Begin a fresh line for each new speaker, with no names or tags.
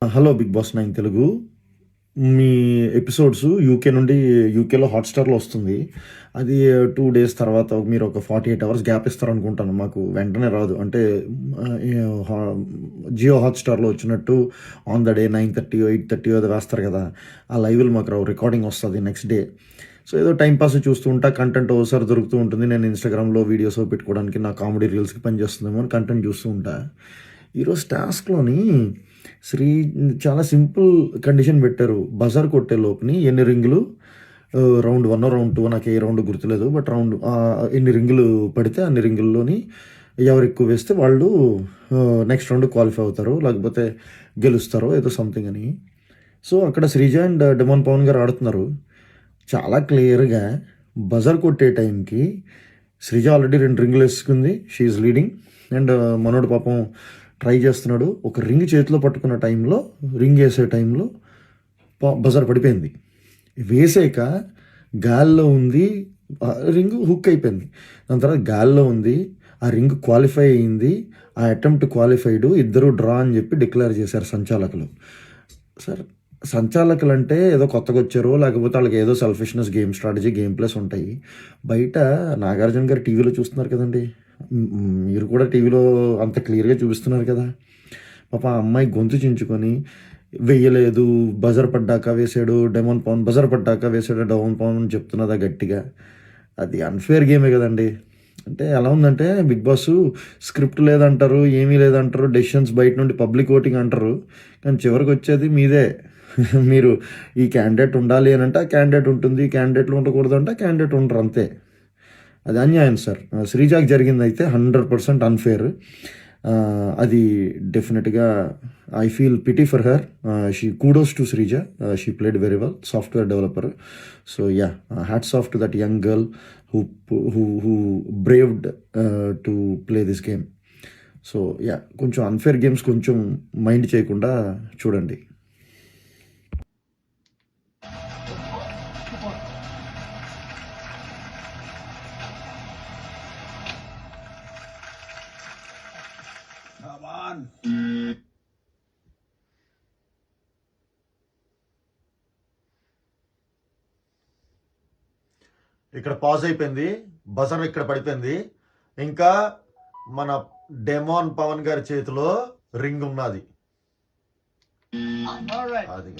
Hello Big Boss 9 Telugu. మీ episodes యూకేలో హాట్‌స్టార్‌లో వస్తుంది. అది 2 డేస్ తర్వాత మీరు ఒక 48 అవర్స్ గ్యాప్ ఇస్తారనుకుంటాను. మాకు వెంటనే రాదు. అంటే ఈ హా జియో హాట్‌స్టార్‌లో వచ్చినట్టు ఆన్ ద డే 9:30, 8:30 ఏదో వేస్తారు కదా! ఆ లైవ్‌లు మాకు రావు. రికార్డింగ్ వస్తది నెక్స్ట్ డే. సో, ఏదో టైమ్ పాస్ చూస్తూ ఉంటా. కంటెంట్ ఓసారి దొరుకుతూ ఉంటుంది. నేను ఇన్‌స్టాగ్రామ్‌లో వీడియోస్ పెట్టుకోవడానికి నా కామెడీ రీల్స్‌కి పనిచేస్తుందేమో అని కంటెంట్ చూస్తూ ఉంటా. ఈరోజు టాస్క్‌లోని శ్రీ చాలా సింపుల్ కండిషన్ పెట్టారు. బజర్ కొట్టే లోపుని ఎన్ని రింగులు రౌండ్ 1 రౌండ్ 2 నాకు ఏ రౌండ్ గుర్తులేదు. బట్ ఎన్ని రింగులు పడితే అన్ని రింగుల్లోని ఎవరు ఎక్కువ వేస్తే వాళ్ళు నెక్స్ట్ రౌండ్ క్వాలిఫై అవుతారు. లేకపోతే గెలుస్తారో ఏదో సంథింగ్ అని. సో, అక్కడ శ్రీజ అండ్ డెమోన్ పవన్ గారు ఆడుతున్నారు. చాలా క్లియర్‌గా బజర్ కొట్టే టైంకి శ్రీజ ఆల్రెడీ 2 రింగులు వేసుకుంది. She is leading. అండ్ మనోడు పాపం ట్రై చేస్తున్నాడు. ఒక రింగ్ చేతిలో పట్టుకున్న టైంలో రింగ్ వేసే టైంలో బజర్ పడిపోయింది. వేసాక గాల్లో ఉంది. రింగ్ హుక్ అయిపోయింది. దాని తర్వాత గాల్లో ఉంది. ఆ రింగ్ క్వాలిఫై అయింది. ఆ అటెంప్ట్ క్వాలిఫైడ్. ఇద్దరు డ్రా అని చెప్పి డిక్లేర్ చేశారు సంచాలకులు. సార్, సంచాలకులు అంటే ఏదో కొత్తగా వచ్చారో లేకపోతే వాళ్ళకి ఏదో selfishness, game strategy, game place ఉంటాయి. బయట నాగార్జున గారు టీవీలో చూస్తున్నారు కదండి. మీరు కూడా టీవీలో అంత క్లియర్గా చూపిస్తున్నారు కదా. పాప ఆ అమ్మాయి గొంతు చించుకొని వెయ్యలేదు, బజర్ పడ్డాక వేసాడు డెమోన్ పవన్, బజర్ పడ్డాక వేసాడు డెమోన్ పవన్ అని చెప్తున్నదా గట్టిగా. అది అన్ఫేర్ గేమే కదండి. అంటే ఎలా ఉందంటే బిగ్ బాస్ స్క్రిప్ట్ లేదంటారు, ఏమీ లేదంటారు, డెసిషన్స్ బయట నుండి పబ్లిక్ ఓటింగ్ అంటారు. కానీ చివరికి వచ్చేది మీదే. మీరు ఈ క్యాండిడేట్ ఉండాలి అని అంటే ఆ క్యాండిడేట్ ఉంటుంది, క్యాండిడేట్లు ఉండకూడదు అంటే క్యాండిడేట్ ఉండరు, అంతే. అది అన్యాయం సార్. శ్రీజాకి జరిగింది అయితే 100% అన్ఫేర్. అది డెఫినెట్గా I feel pity for her. She kudos to Sreeja. She played very well, software developer. So yeah, hats off to that young girl who braved to play this game. So yeah, కొంచెం unfair games కొంచెం mind చేయకుండా చూడండి. ఇక్కడ pause అయిపోయింది. Buzzer ఇక్కడ పడిపోయింది. ఇంకా మన డెమోన్ పవన్ గారి చేతిలో రింగ్ ఉన్నది. అది